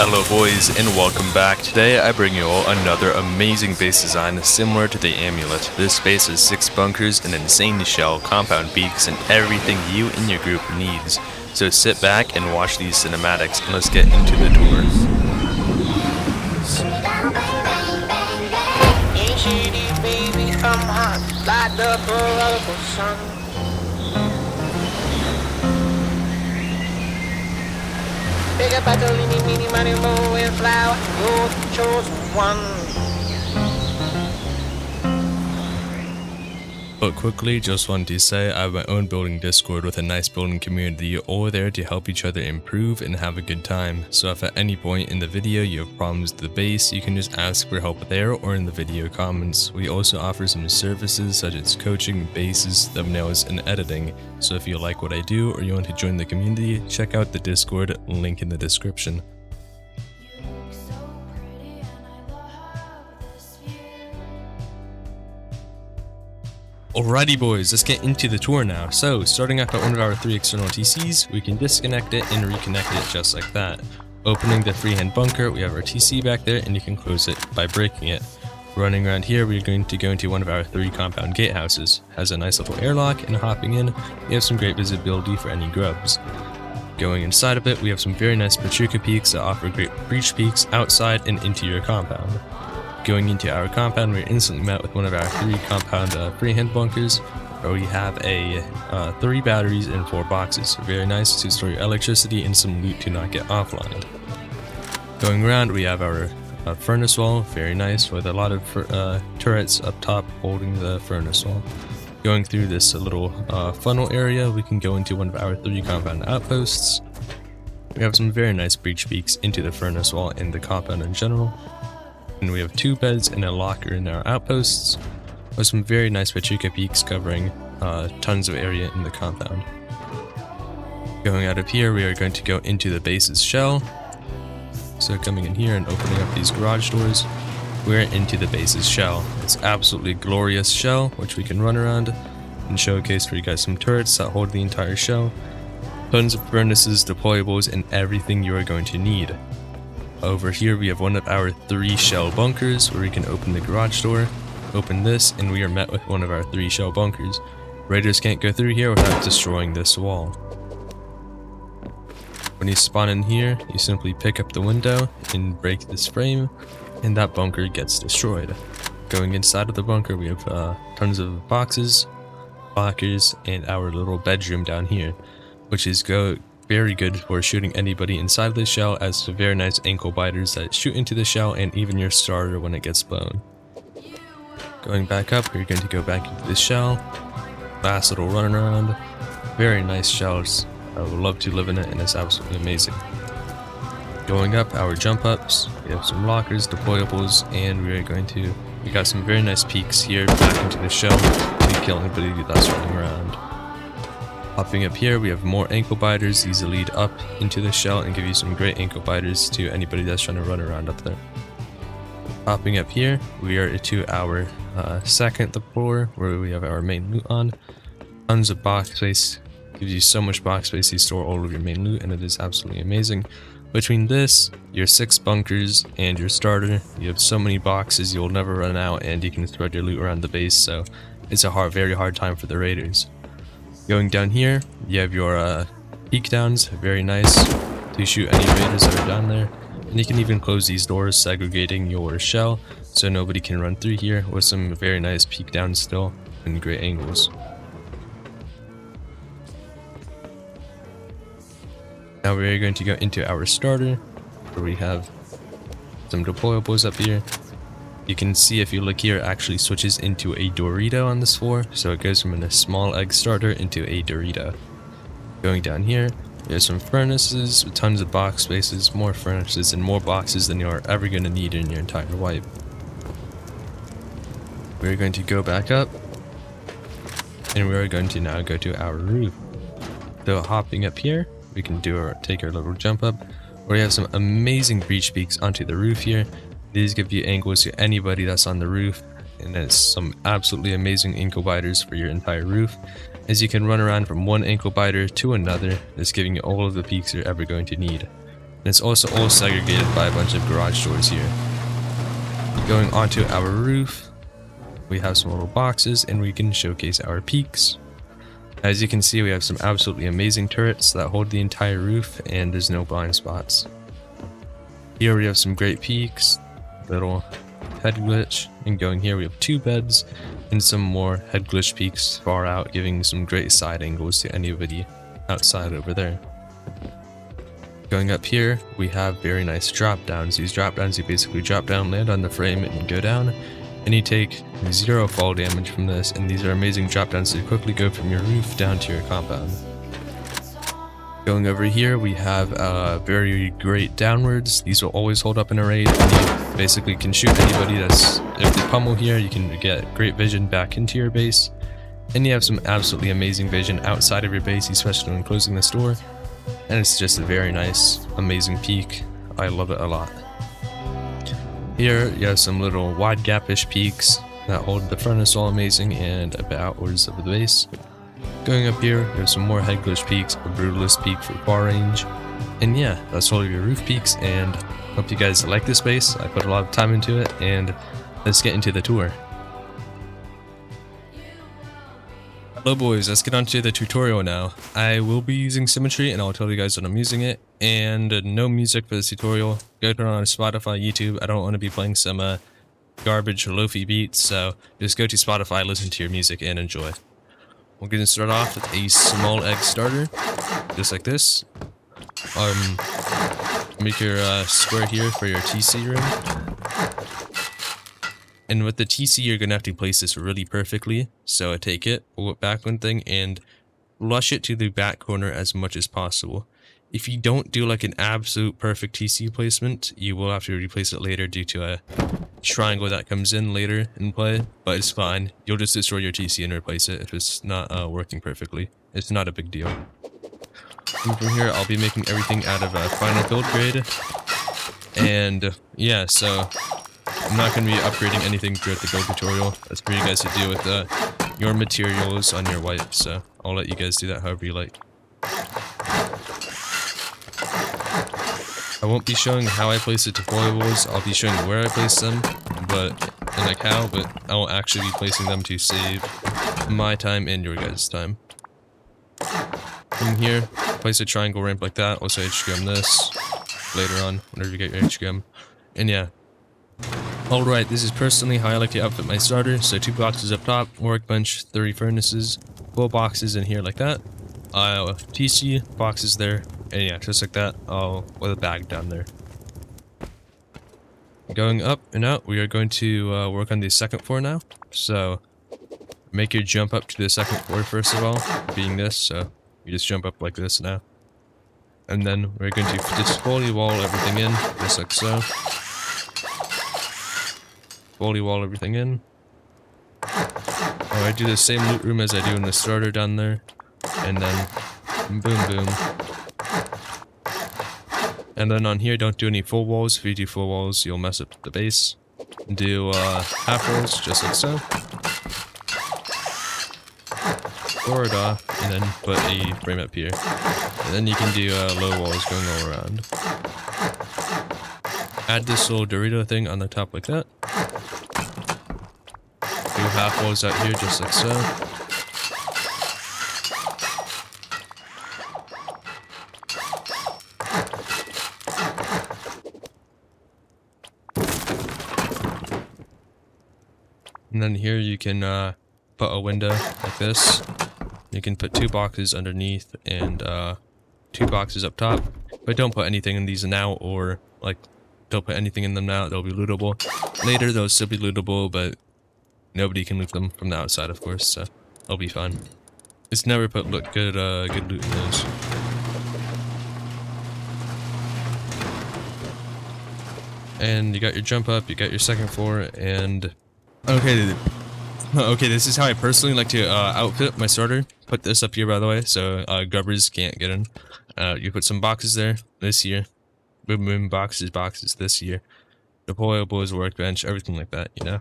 Hello boys and welcome back. Today I bring you all another amazing base design similar to the amulet. This base has 6 bunkers, an insane shell, compound peaks, and everything you and your group needs. So sit back and watch these cinematics and let's get into the tour. Big up at the leany, meeny, money, mo, and flower. You chose one. But quickly, just wanted to say I have my own building Discord with a nice building community, all there to help each other improve and have a good time. So if at any point in the video you have problems with the base, you can just ask for help there or in the video comments. We also offer some services such as coaching, bases, thumbnails, and editing. So if you like what I do or you want to join the community, check out the Discord, link in the description. Alrighty boys, let's get into the tour now. So, starting up at one of our 3 external TCs, we can disconnect it and reconnect it just like that. Opening the freehand bunker, we have our TC back there and you can close it by breaking it. Running around here, we're going to go into one of our 3 compound gatehouses. Has a nice little airlock, and hopping in, we have some great visibility for any grubs. Going inside of it, we have some very nice 𝐓𝐡𝐞 peaks that offer great breach peaks outside and into your compound. Going into our compound, we're instantly met with one of our 3 compound freehand bunkers, where we have 3 batteries and 4 boxes. Very nice to store your electricity and some loot to not get offline. Going around, we have our furnace wall, very nice, with a lot of turrets up top holding the furnace wall. Going through this little funnel area, we can go into one of our 3 compound outposts. We have some very nice breach peaks into the furnace wall and the compound in general. And we have 2 beds and a locker in our outposts, with some very nice 𝐓𝐡𝐞 peaks covering tons of area in the compound. Going out of here, we are going to go into the base's shell. So coming in here and opening up these garage doors, we're into the base's shell. It's absolutely glorious shell, which we can run around and showcase for you guys some turrets that hold the entire shell, tons of furnaces, deployables, and everything you are going to need. Over here we have one of our 3 shell bunkers where we can open the garage door, open this, and we are met with one of our 3 shell bunkers. Raiders can't go through here without destroying this wall. When you spawn in here, you simply pick up the window and break this frame, and that bunker gets destroyed. Going inside of the bunker, we have tons of boxes, lockers, and our little bedroom down here, which is very good for shooting anybody inside the shell, as very nice ankle biters that shoot into the shell and even your starter when it gets blown. Going back up, we're going to go back into the shell. Last little run around. Very nice shells. I would love to live in it, and it's absolutely amazing. Going up, our jump ups. We have some lockers, deployables, and we got some very nice peaks here back into the shell to kill anybody that's running around. Hopping up here, we have more ankle biters. These lead up into the shell and give you some great ankle biters to anybody that's trying to run around up there. Hopping up here, we are to our second floor where we have our main loot on. Tons of box space. Gives you so much box space to store all of your main loot, and it is absolutely amazing. Between this, your 6 bunkers, and your starter, you have so many boxes you'll never run out, and you can spread your loot around the base, so it's a very hard time for the raiders. Going down here, you have your peek downs, very nice to shoot any raiders that are down there. And you can even close these doors, segregating your shell so nobody can run through here, with some very nice peek downs still and great angles. Now we're going to go into our starter, where we have some deployables up here. You can see if you look here, it actually switches into a Dorito on this floor, so it goes from a small egg starter into a Dorito. Going down here, there's some furnaces with tons of box spaces, more furnaces and more boxes than you are ever going to need in your entire wipe. We're going to go back up, and we're going to now go to our roof. So hopping up here, we can take our little jump up, where we have some amazing breach peaks onto the roof here. These give you angles to anybody that's on the roof, and it's some absolutely amazing ankle biters for your entire roof, as you can run around from one ankle biter to another, that's giving you all of the peaks you're ever going to need. And it's also all segregated by a bunch of garage doors here. Going onto our roof, we have some little boxes and we can showcase our peaks. As you can see, we have some absolutely amazing turrets that hold the entire roof and there's no blind spots. Here we have some great peaks, little head glitch, and going here we have 2 beds and some more head glitch peaks far out, giving some great side angles to anybody outside over there. Going up here, we have very nice drop downs. These drop downs, you basically drop down, land on the frame, and you go down, and you take 0 fall damage from this, and these are amazing drop downs to quickly go from your roof down to your compound. Going over here, we have very great downwards. These will always hold up in a raid, and you basically can shoot anybody that's, if they pummel here, you can get great vision back into your base, and you have some absolutely amazing vision outside of your base, especially when closing this door. And it's just a very nice, amazing peak. I love it a lot. Here you have some little wide gap-ish peaks that hold the furnace all amazing and a bit outwards of the base. Going up here, you have some more head glitch peaks, a brutalist peak for far range. And yeah, that's all of your roof peaks, and hope you guys like this base. I put a lot of time into it, and let's get into the tour. Hello boys, let's get on to the tutorial now. I will be using symmetry and I'll tell you guys when I'm using it, and no music for this tutorial. Go turn on Spotify, YouTube. I don't want to be playing some garbage lofi beats, so just go to Spotify, listen to your music, and enjoy. We're going to start off with a small egg starter, just like this. Make your square here for your TC room. And with the TC, you're going to have to place this really perfectly. So take it, pull it back one thing, and lush it to the back corner as much as possible. If you don't do like an absolute perfect TC placement, you will have to replace it later due to a triangle that comes in later in play. But it's fine. You'll just destroy your TC and replace it if it's not working perfectly. It's not a big deal. And from here, I'll be making everything out of a final build grade. And yeah, so I'm not going to be upgrading anything throughout the build tutorial. That's for you guys to do with your materials on your wipe, so I'll let you guys do that however you like. I won't be showing how I place the deployables. I'll be showing where I place them, but I won't actually be placing them to save my time and your guys' time. From here, place a triangle ramp like that. Also HQM this later on, whenever you get your HQM. And yeah. Alright, this is personally how I like to outfit my starter. So 2 boxes up top, workbench, 30 furnaces, 4 boxes in here like that. TC, boxes there, and yeah, just like that, with a bag down there. Going up and out, we are going to work on the second floor now. So make your jump up to the second floor first of all, being this, so you just jump up like this now. And then we're going to just fully wall everything in, just like so. Fully wall everything in. I do the same loot room as I do in the starter down there. And then boom boom. And then on here, don't do any full walls. If you do full walls, you'll mess up the base. Do half walls, just like so. Forward off, and then put a frame up here. And then you can do low walls going all around. Add this little Dorito thing on the top like that. Do half walls out here just like so. And then here you can put a window like this. You can put 2 boxes underneath and 2 boxes up top. But don't put anything in these now, or like don't put anything in them now. They'll be lootable. Later they'll still be lootable, but nobody can loot them from the outside, of course, so they'll be fine. Just never put good loot in those. And you got your jump up, you got your second floor, and okay, this is how I personally like to outfit my starter. Put this up here, by the way, so grubbers can't get in. You put some boxes there this year. Boom boom, boxes this year. Deployables, workbench, everything like that, you know.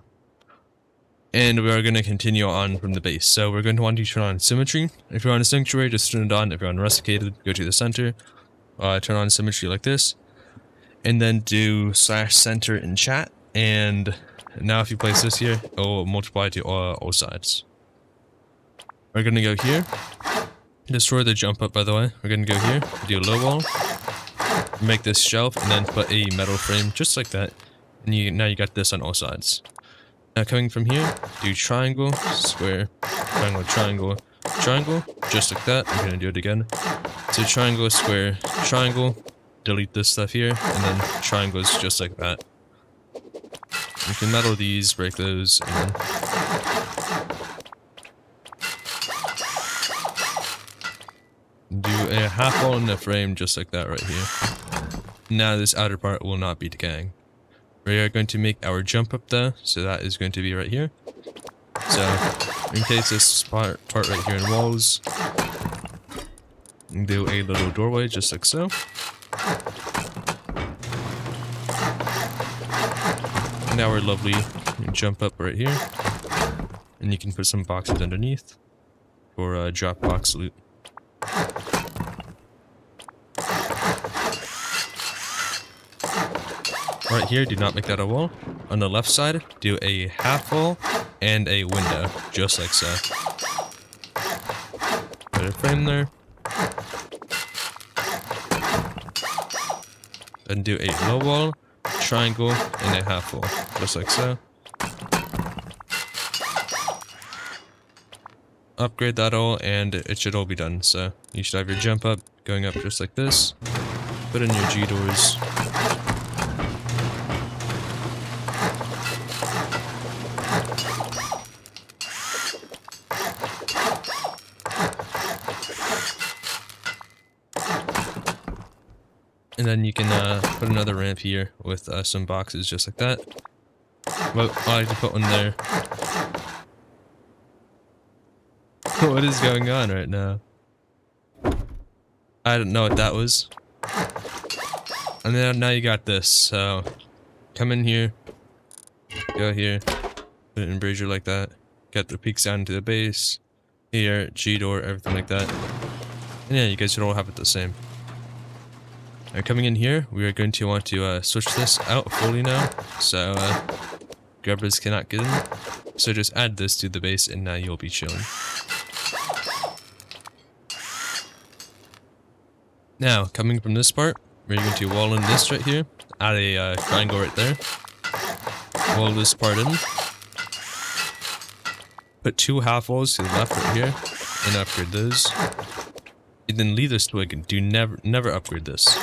And we are going to continue on from the base. So we're going to want to turn on symmetry. If you're on a sanctuary, just turn it on. If you're on rusticated, go to the center. Turn on symmetry like this. and then do /center in chat. And now if you place this here, it will multiply to all sides. We're gonna go here. Destroy the jump up, by the way. We're gonna go here, do a low wall, make this shelf, and then put a metal frame just like that. And now you got this on all sides. Now coming from here, do triangle, square, triangle, triangle, triangle, just like that. I'm gonna do it again. So triangle, square, triangle, delete this stuff here, and then triangles just like that. You can metal these, break those, and then do a half wall in the frame just like that right here. Now this outer part will not be decaying. We are going to make our jump up though, so that is going to be right here. So in case this part right here in walls, do a little doorway just like so. Now we're lovely. Jump up right here, and you can put some boxes underneath for drop box loot. Right here, do not make that a wall. On the left side, do a half wall and a window, just like so. Put a frame there. Then do a low wall, triangle, and a half wall, just like so. Upgrade that all, and it should all be done. So you should have your jump up going up just like this. Put in your G doors. And then you can put another ramp here with some boxes just like that. Well, I like to put one there. What is going on right now? I don't know what that was. And then now you got this, so come in here, go here, put it in brazier like that, get the peaks down to the base, here, G door, everything like that. And yeah, you guys should all have it the same. Alright, coming in here, we are going to want to switch this out fully now, so grubbers cannot get in. So just add this to the base and now you'll be chilling. Now, coming from this part, we're going to wall in this right here, add a triangle right there, wall this part in, put 2 half walls to the left right here, and upgrade those. And then leave this twig, do never upgrade this.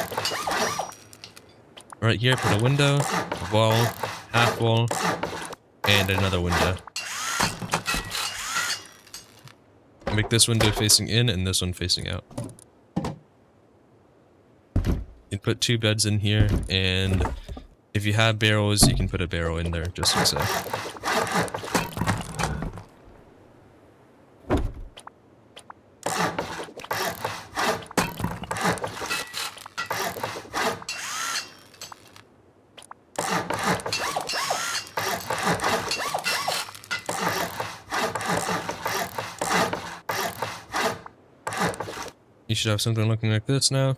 Right here, put a window, a wall, half wall, and another window. Make this window facing in and this one facing out. You can put 2 beds in here, and if you have barrels, you can put a barrel in there, just like so. You should have something looking like this now.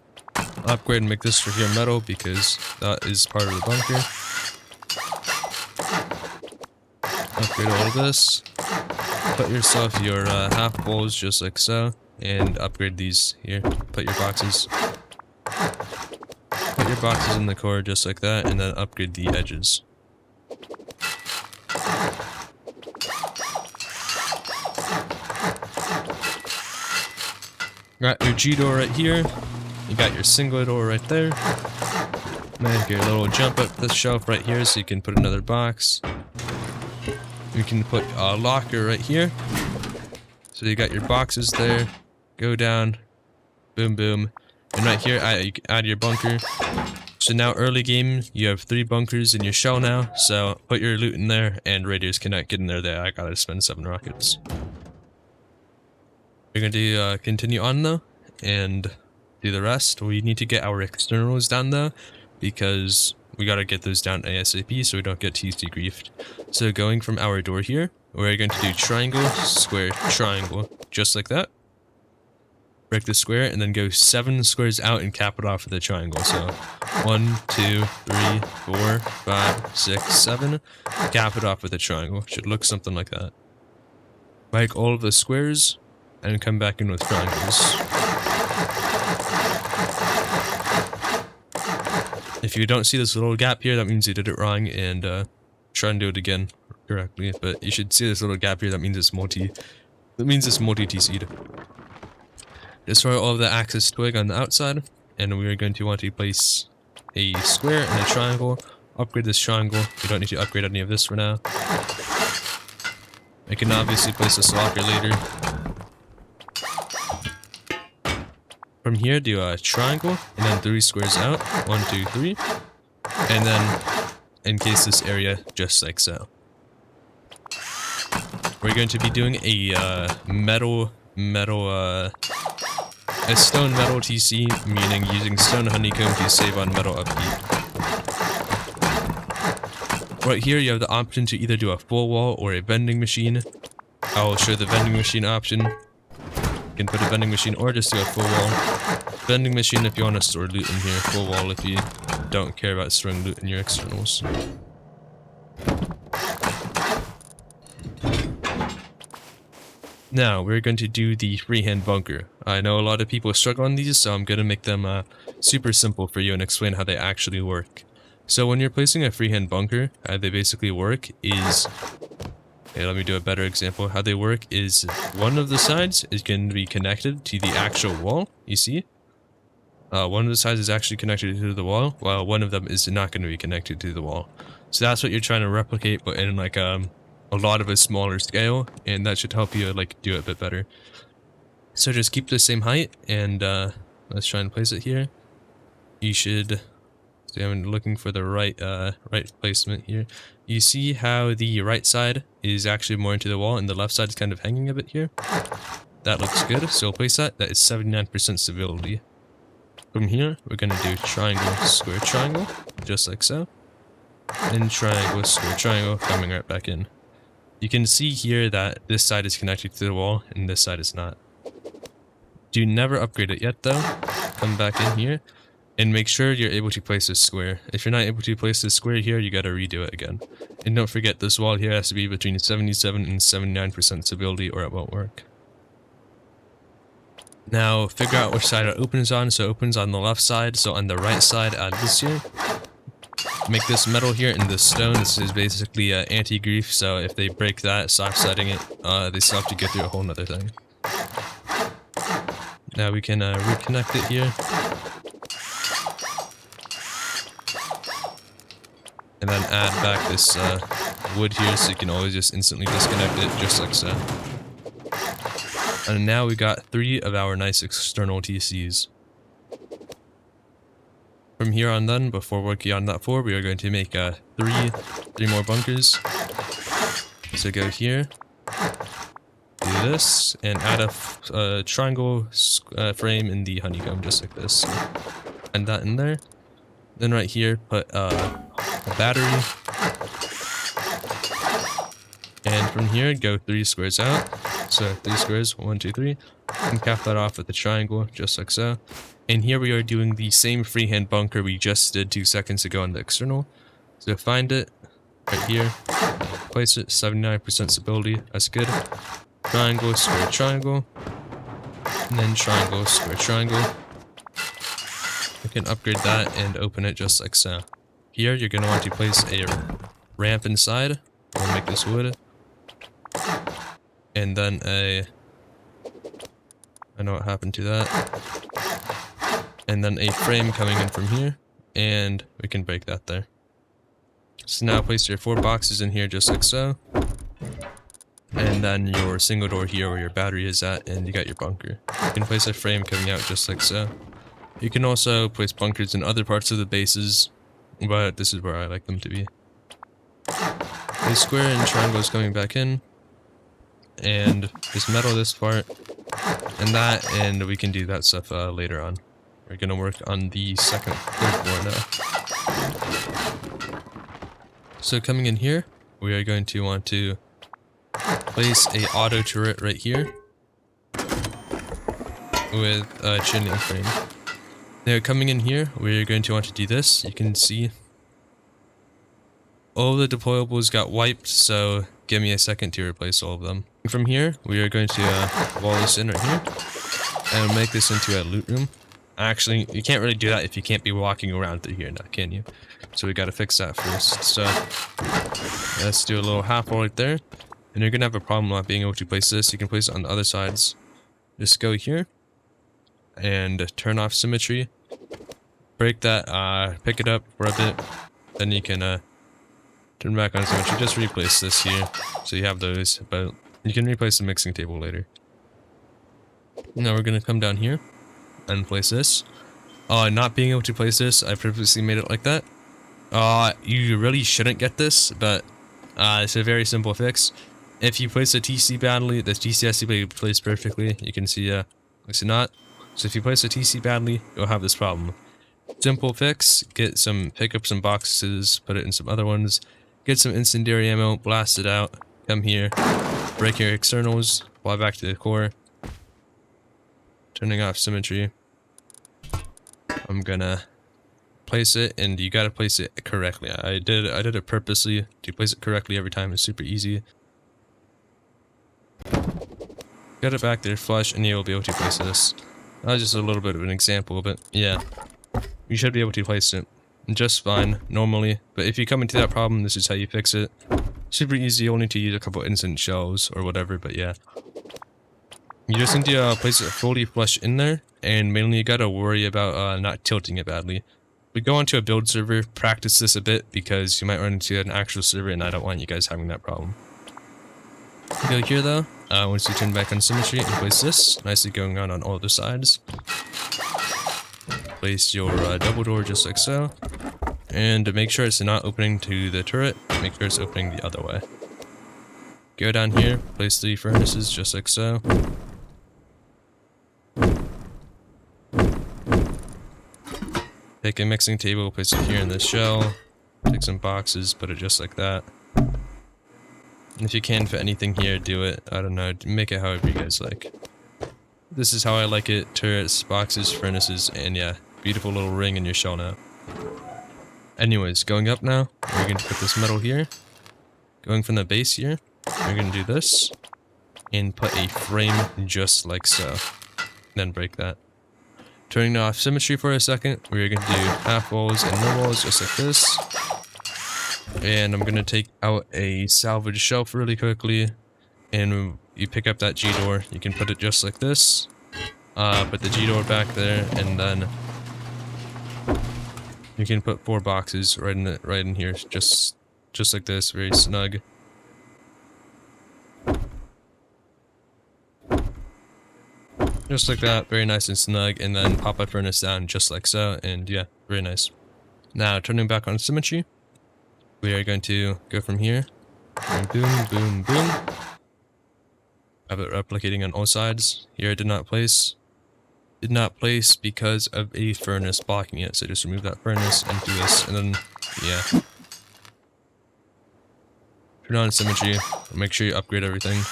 Upgrade and make this for here metal because that is part of the bunker. Upgrade all of this. Put yourself your half walls just like so, and upgrade these here. Put your boxes. Put your boxes in the core just like that, and then upgrade the edges. Got your G door right here. You got your single door right there. Make your little jump up this shelf right here so you can put another box. You can put a locker right here. So you got your boxes there. Go down. Boom, boom. And right here, you can add your bunker. So now early game, you have 3 bunkers in your shell now. So put your loot in there and raiders cannot get in there. I gotta spend 7 rockets. We're going to continue on though, and do the rest. We need to get our externals down though, because we got to get those down ASAP so we don't get TC griefed. So going from our door here, we're going to do triangle, square, triangle, just like that. break the square, and then go 7 squares out and cap it off with a triangle. So 1, 2, 3, 4, 5, 6, 7. Cap it off with a triangle. Should look something like that. Make all of the squares and come back in with triangles. If you don't see this little gap here, that means you did it wrong, and try and do it again correctly. But you should see this little gap here. That means it's multi-TC'd. Destroy all of the axis twig on the outside, and we are going to want to place a square and a triangle. Upgrade this triangle. We don't need to upgrade any of this for now. I can obviously place a locker later. From here, do a triangle, and then 3 squares out. 1, 2, 3. And then encase this area just like so. We're going to be doing a stone metal TC, meaning using stone honeycomb to save on metal upkeep. Right here, you have the option to either do a full wall or a vending machine. I'll show the vending machine option. You can put a vending machine or just do a full wall. Vending machine if you want to store loot in here. Full wall if you don't care about storing loot in your externals. Now, we're going to do the freehand bunker. I know a lot of people struggle on these, so I'm going to make them super simple for you and explain how they actually work. So when you're placing a freehand bunker, how they basically work is... Okay, let me do a better example. How they work is one of the sides is going to be connected to the actual wall, you see? One of the sides is actually connected to the wall, while one of them is not going to be connected to the wall. So that's what you're trying to replicate, but in like a lot of a smaller scale, and that should help you like do it a bit better. So just keep the same height, and let's try and place it here. You should... See, I'm looking for the right placement here. You see how the right side is actually more into the wall, and the left side is kind of hanging a bit here? That looks good, so place that. That is 79% stability. From here, we're going to do triangle, square, triangle, just like so. And triangle, square, triangle, coming right back in. You can see here that this side is connected to the wall, and this side is not. Do never upgrade it yet, though. Come back in here, and make sure you're able to place this square. If you're not able to place this square here, you gotta redo it again. And don't forget, this wall here has to be between 77 and 79% stability, or it won't work. Now, figure out which side it opens on. So it opens on the left side, so on the right side, add this here. Make this metal here and this stone. This is basically anti-grief, so if they break that, stop setting it, they still have to get through a whole nother thing. Now we can reconnect it here. And then add back this wood here, so you can always just instantly disconnect it, just like so. And now we got 3 of our nice external TCs. From here on then, before working on that 4, we are going to make 3 more bunkers. So go here, do this, and add a triangle frame in the honeycomb, just like this. And that in there. Then right here, put a battery. And from here, go 3 squares out. So 3 squares, 1, 2, 3. And cap that off with a triangle, just like so. And here we are doing the same freehand bunker we just did 2 seconds ago on the external. So find it, right here, place it, 79% stability, that's good. Triangle, square, triangle. And then triangle, square, triangle. We can upgrade that and open it just like so. Here you're going to want to place a ramp inside. We'll make this wood. And then I know what happened to that. And then a frame coming in from here. And we can break that there. So now place your 4 boxes in here just like so. And then your single door here where your battery is at, and you got your bunker. You can place a frame coming out just like so. You can also place bunkers in other parts of the bases, but this is where I like them to be. A square and triangle is coming back in. And just metal this part, and that, and we can do that stuff later on. We're gonna work on the third floor now. So coming in here, we are going to want to place a auto turret right here. with a chinning frame. Now coming in here, we're going to want to do this. You can see all the deployables got wiped, so give me a second to replace all of them. From here, we are going to wall this in right here and make this into a loot room. Actually, you can't really do that if you can't be walking around through here now, can you? So we gotta fix that first. So let's do a little half wall right there. And you're gonna have a problem not being able to place this. You can place it on the other sides. Just go here and turn off symmetry. Break that, pick it up, rub it. Then you can turn back on symmetry. Just replace this here. So you have those, but you can replace the mixing table later. Now we're gonna come down here and place this. Not being able to place this, I purposely made it like that. You really shouldn't get this, but it's a very simple fix. If you place a TC badly, the TC has to be placed perfectly. You can see, it's not. So if you place a TC badly, you'll have this problem. Simple fix, pick up some boxes, put it in some other ones, get some incendiary ammo, blast it out, come here, break your externals, fly back to the core, turning off symmetry. I'm gonna place it, and you gotta place it correctly. I did it purposely to place it correctly every time. It's super easy. Get it back there flush, and you'll be able to place this. That was just a little bit of an example, but yeah, you should be able to place it just fine normally. But if you come into that problem, this is how you fix it. Super easy. You'll need to use a couple instant shells or whatever, but yeah. You just need to place it fully flush in there, and mainly you gotta worry about not tilting it badly. We go onto a build server, practice this a bit, because you might run into an actual server, and I don't want you guys having that problem. Go here though, once you turn back on symmetry, and place this, nicely going on all the sides. Place your double door just like so, and to make sure it's not opening to the turret, make sure it's opening the other way. Go down here, place 3 furnaces just like so. Take a mixing table, place it here in the shell, take some boxes, put it just like that. And if you can fit anything here, do it. I don't know, make it however you guys like. This is how I like it: turrets, boxes, furnaces, and yeah, beautiful little ring in your shell now. Anyways, going up now, we're going to put this metal here. Going from the base here, we're going to do this, and put a frame just like so. Then break that. Turning off symmetry for a second, we're going to do half walls and no walls just like this. And I'm going to take out a salvage shelf really quickly, and you pick up that G door, you can put it just like this. Put the G door back there, and then you can put 4 boxes right in here, just like this, very snug. Just like that, very nice and snug, and then pop a furnace down just like so, and yeah, very nice. Now, turning back on symmetry, we are going to go from here, and boom, boom, boom. Have it replicating on all sides. Here I did not place because of a furnace blocking it, so just remove that furnace and do this, and then, yeah. Turn on symmetry, make sure you upgrade everything.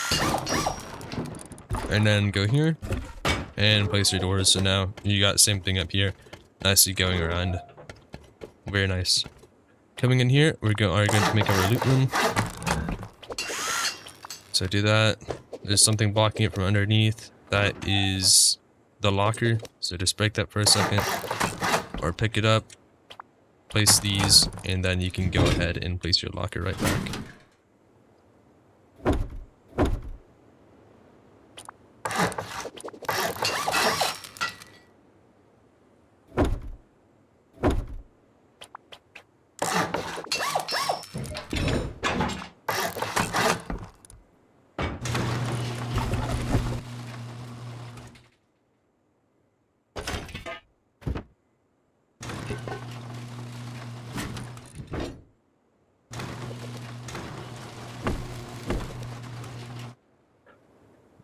And then go here, and place your doors, so now you got the same thing up here, nicely going around. Very nice. Coming in here, are going to make our loot room. So do that. There's something blocking it from underneath. That is the locker, so just break that for a second, or pick it up, place these, and then you can go ahead and place your locker right back.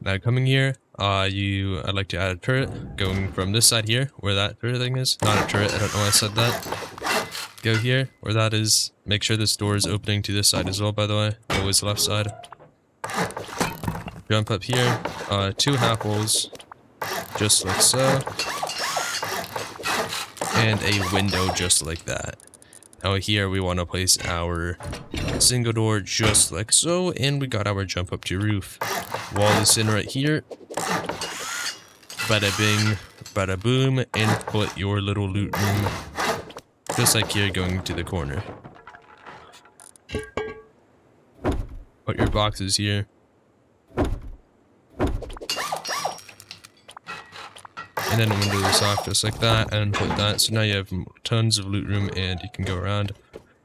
Now coming here, I'd like to add a turret, going from this side here, where that turret thing is. Not a turret, I don't know why I said that. Go here, where that is. Make sure this door is opening to this side as well, by the way. Always left side. Jump up here, 2 half walls. just like so. And a window just like that. Now here we want to place our single door just like so, and we got our jump up to roof. Wall is in right here. Bada bing, bada boom, and put your little loot room just like here going to the corner. Put your boxes here. And then window this off just like that, and put that. So now you have tons of loot room, and you can go around.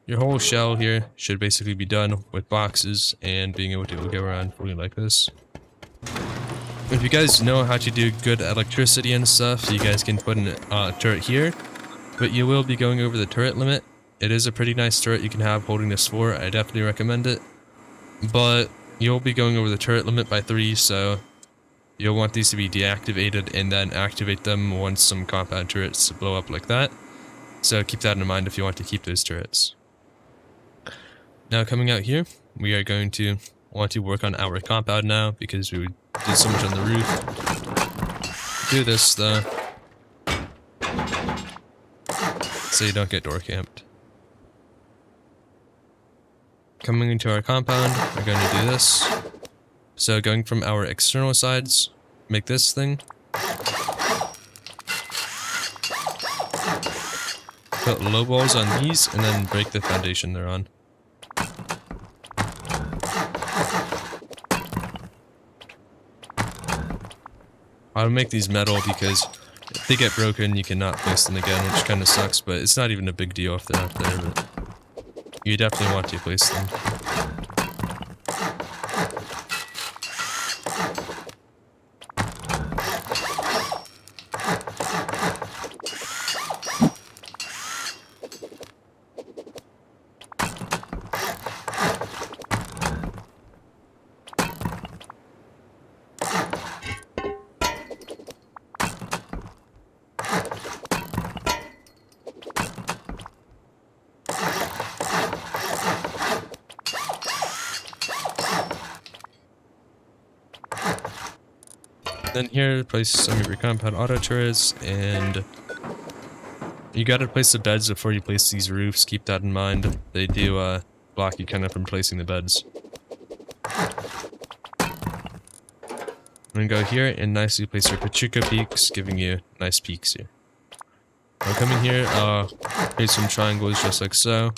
Your whole shell here should basically be done with boxes and being able to go around fully like this. If you guys know how to do good electricity and stuff, you guys can put a turret here. But you will be going over the turret limit. It is a pretty nice turret you can have holding this 4. I definitely recommend it. But you'll be going over the turret limit by 3, so you'll want these to be deactivated and then activate them once some compound turrets blow up like that. So keep that in mind if you want to keep those turrets. Now coming out here, we are going to want to work on our compound now because we did so much on the roof. Do this though, so you don't get door camped. Coming into our compound, we're going to do this. So going from our external sides, make this thing. Put low walls on these and then break the foundation they're on. I'll make these metal because if they get broken, you cannot place them again, which kind of sucks, but it's not even a big deal if they're not there, but you definitely want to place them. Then here, place some of your compound auto turrets, and you gotta place the beds before you place these roofs. Keep that in mind. They do block you kind of from placing the beds. And go here and nicely place your Pachuca peaks, giving you nice peaks here. Now come in here, create some triangles just like so.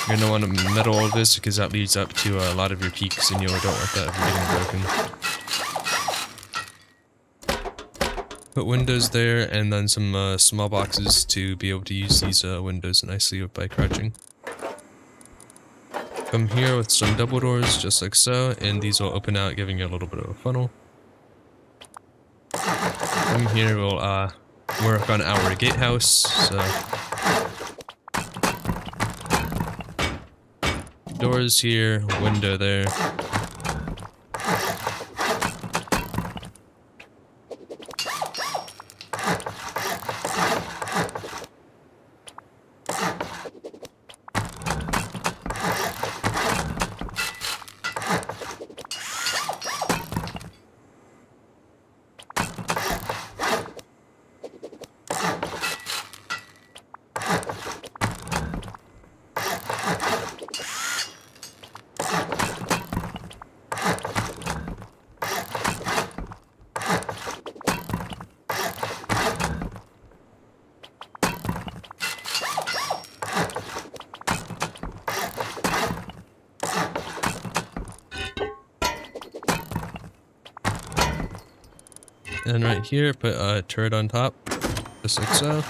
You're going to want to metal all of this because that leads up to a lot of your peaks, and you don't want that ever getting broken. Put windows there, and then some small boxes to be able to use these windows nicely by crouching. Come here with some double doors just like so, and these will open out, giving you a little bit of a funnel. Come here, we'll work on our gatehouse. So doors here, window there. And right here, put a turret on top, just like so.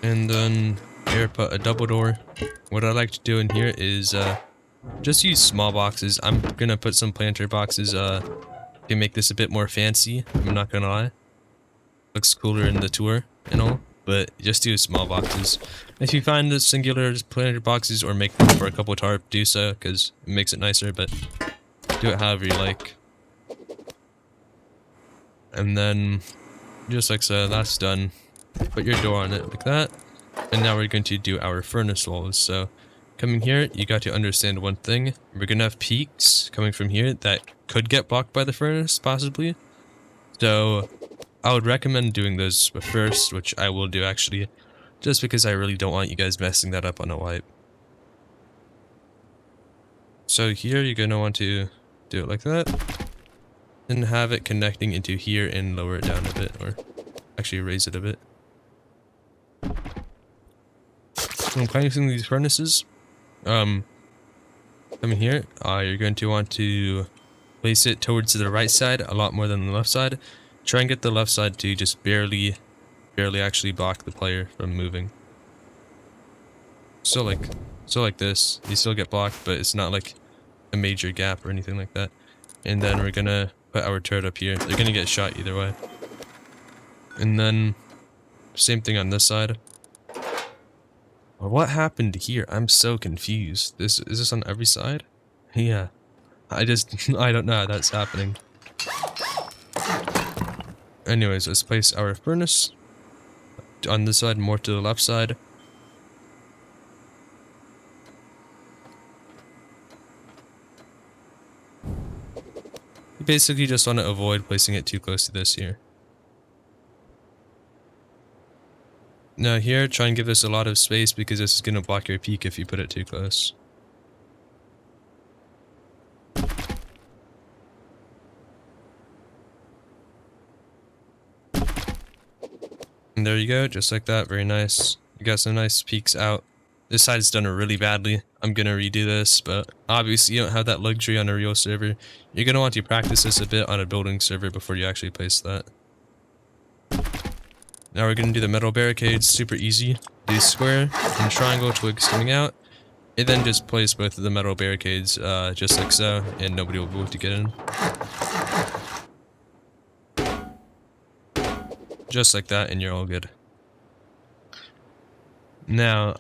And then here, put a double door. What I like to do in here is just use small boxes. I'm gonna put some planter boxes to make this a bit more fancy. I'm not gonna lie. Looks cooler in the tour and all. But just do small boxes. If you find the singular planter boxes or make them for a couple tarp, do so, because it makes it nicer, but do it however you like. And then, just like so, that's done. Put your door on it like that. And now we're going to do our furnace walls. So coming here, you got to understand one thing. We're going to have peaks coming from here that could get blocked by the furnace, possibly. So I would recommend doing those first, which I will do actually, just because I really don't want you guys messing that up on a wipe. So here you're going to want to do it like that, and have it connecting into here and lower it down a bit, or actually raise it a bit. So I'm placing these furnaces. Coming here, you're going to want to place it towards the right side a lot more than the left side. Try and get the left side to just barely actually block the player from moving. So like this, you still get blocked, but it's not like a major gap or anything like that. And then we're gonna put our turret up here. They're gonna get shot either way. And then same thing on this side. Well, what happened here? I'm so confused. Is this on every side? Yeah. I don't know how that's happening. Anyways, let's place our furnace on this side, more to the left side. You basically just want to avoid placing it too close to this here. Now here, try and give this a lot of space because this is going to block your peak if you put it too close. And there you go, just like that, very nice. You got some nice peaks out. This side's done it really badly. I'm gonna redo this, but obviously you don't have that luxury on a real server. You're gonna want to practice this a bit on a building server before you actually place that. Now we're gonna do the metal barricades, super easy. Do square and triangle twigs coming out, and then just place both of the metal barricades just like so, and nobody will be able to get in. Just like that, and you're all good. Now,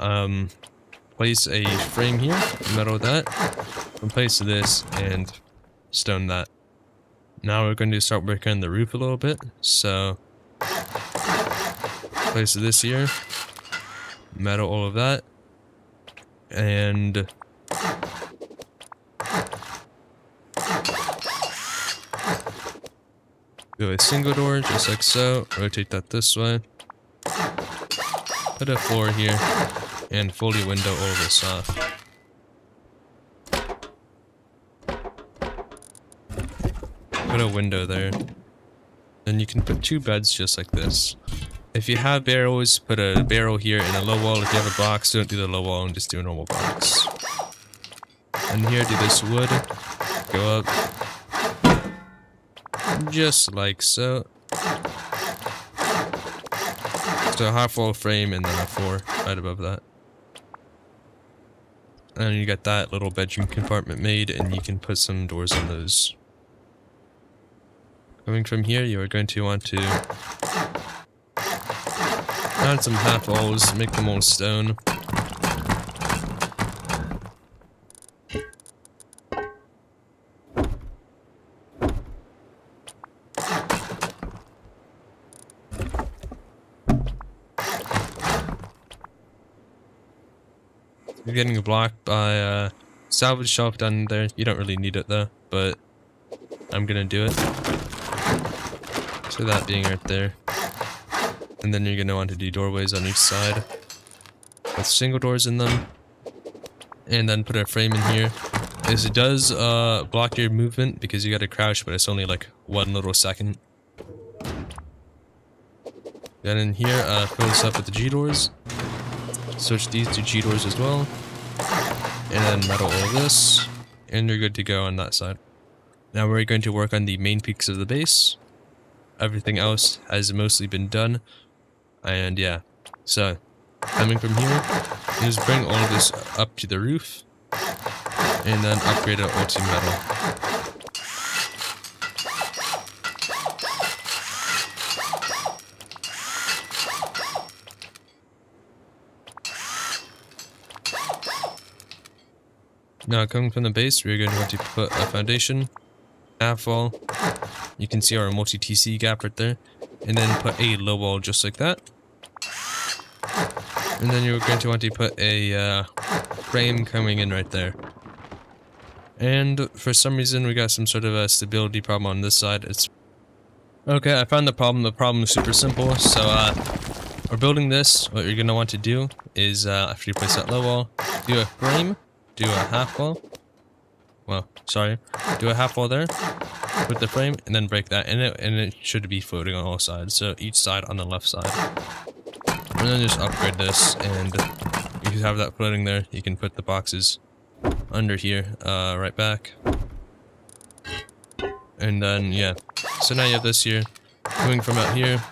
place a frame here, metal that, and place this, and stone that. Now we're going to start working on the roof a little bit, so place this here, metal all of that, and do a single door, just like so, rotate that this way, put a floor here, and fully window all of this off. Put a window there. Then you can put 2 beds just like this. If you have barrels, put a barrel here and a low wall. If you have a box, don't do the low wall and just do a normal box. And here, do this wood, go up, just like so. So a half wall frame and then a floor right above that. And you got that little bedroom compartment made, and you can put some doors on those. Coming from here, you are going to want to add some half walls, make them all stone. You're getting blocked by a salvage shelf down there. You don't really need it though, but I'm gonna do it. So that being right there. And then you're gonna want to do doorways on each side with single doors in them. And then put a frame in here. This does block your movement because you gotta crouch, but it's only like 1 little second. Then in here, fill this up with the G doors. Switch these to G doors as well. And then metal all of this. And you're good to go on that side. Now we're going to work on the main peaks of the base. Everything else has mostly been done. And yeah. So, coming from here, just bring all of this up to the roof. And then upgrade it all to metal. Now coming from the base, we're going to want to put a foundation, half wall. You can see our multi-TC gap right there. And then put a low wall just like that. And then you're going to want to put a frame coming in right there. And for some reason we got some sort of a stability problem on this side. It's okay, I found the problem. The problem is super simple. So we're building this. What you're going to want to do is after you place that low wall, do a frame, do a half wall. Well, sorry, do a half wall there with the frame, and then break that in it, and it should be floating on all sides. So each side on the left side. And then just upgrade this, and you can have that floating there. You can put the boxes under here, right back. And then, yeah. So now you have this here. Coming from out here.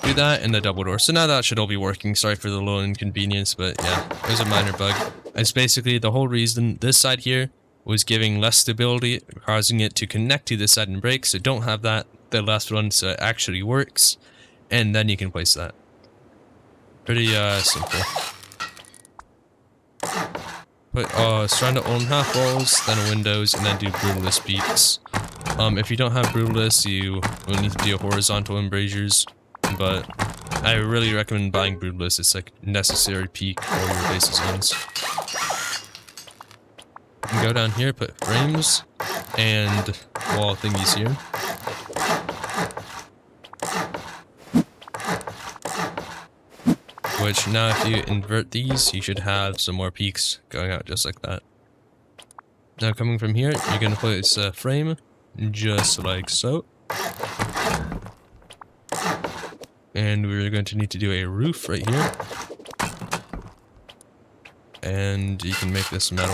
Do that and the double door. So now that should all be working. Sorry for the little inconvenience, but yeah, it was a minor bug. It's basically the whole reason this side here was giving less stability, causing it to connect to this side and break. So don't have that, the last one, so it actually works. And then you can place that. Pretty simple. Put surround it on half walls, then windows, and then do brutalist beaks. If you don't have brutalist, you will need to do horizontal embrasures, but I really recommend buying brutalist. It's like necessary peak for your basic zones. You can go down here, put frames and wall thingies here. Which now if you invert these, you should have some more peaks going out just like that. Now coming from here, you're going to place a frame just like so. And we're going to need to do a roof right here. And you can make this metal.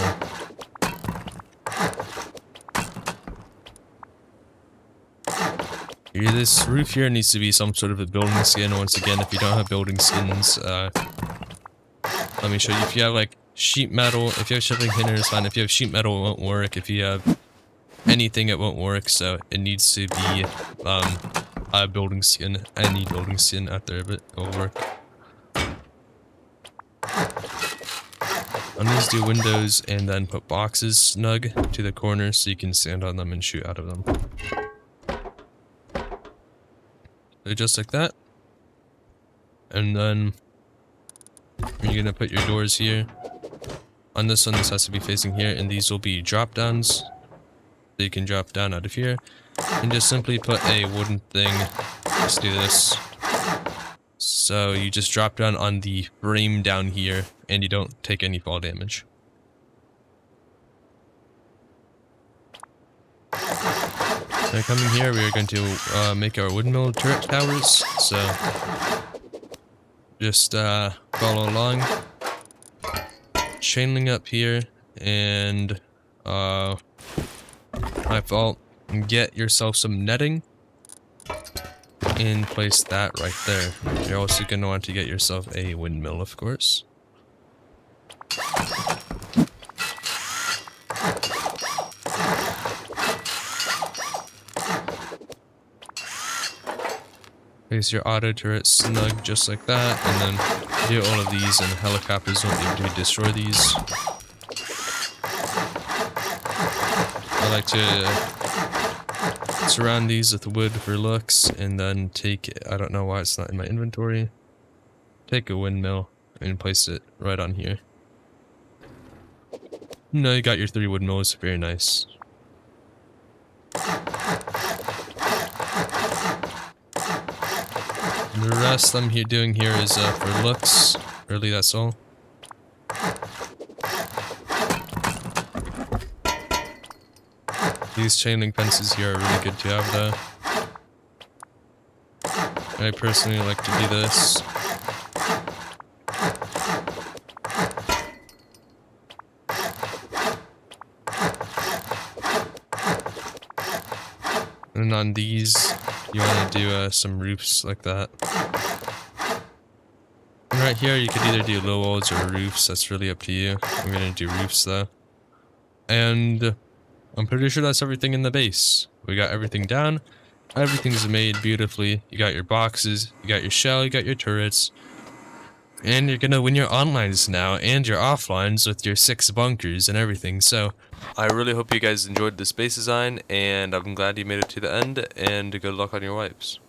This roof here needs to be some sort of a building skin. Once again, if you don't have building skins, let me show you. If you have like sheet metal, if you have shipping hinder, fine. If you have sheet metal, it won't work. If you have anything, it won't work. So it needs to be a building skin. Any building skin out there, but it will work. On these, do windows and then put boxes snug to the corner so you can stand on them and shoot out of them. So just like that. And then you're gonna put your doors here. On this one, this has to be facing here, and these will be drop downs. So you can drop down out of here. And just simply put a wooden thing. Let's do this. So you just drop down on the frame down here, and you don't take any fall damage. So coming here, we are going to make our windmill turret towers. So just follow along, chain link up here, and my fault. Get yourself some netting and place that right there. You're also going to want to get yourself a windmill, of course. Place your auto turret snug just like that, and then do all of these, and helicopters won't be able to destroy these. I like to surround these with wood for looks, and then take, I don't know why it's not in my inventory, take a windmill and place it right on here. No, you got your 3 windmills, very nice. The rest I'm doing here is for looks. Really, that's all. These chain link fences here are really good to have though. I personally like to do this. And on these, you want to do some roofs like that. And right here, you could either do low walls or roofs. That's really up to you. I'm going to do roofs though. And I'm pretty sure that's everything in the base. We got everything down. Everything's made beautifully. You got your boxes, you got your shell, you got your turrets. And you're gonna win your onlines now and your offlines with your 6 bunkers and everything. So I really hope you guys enjoyed this base design, and I'm glad you made it to the end, and good luck on your wipes.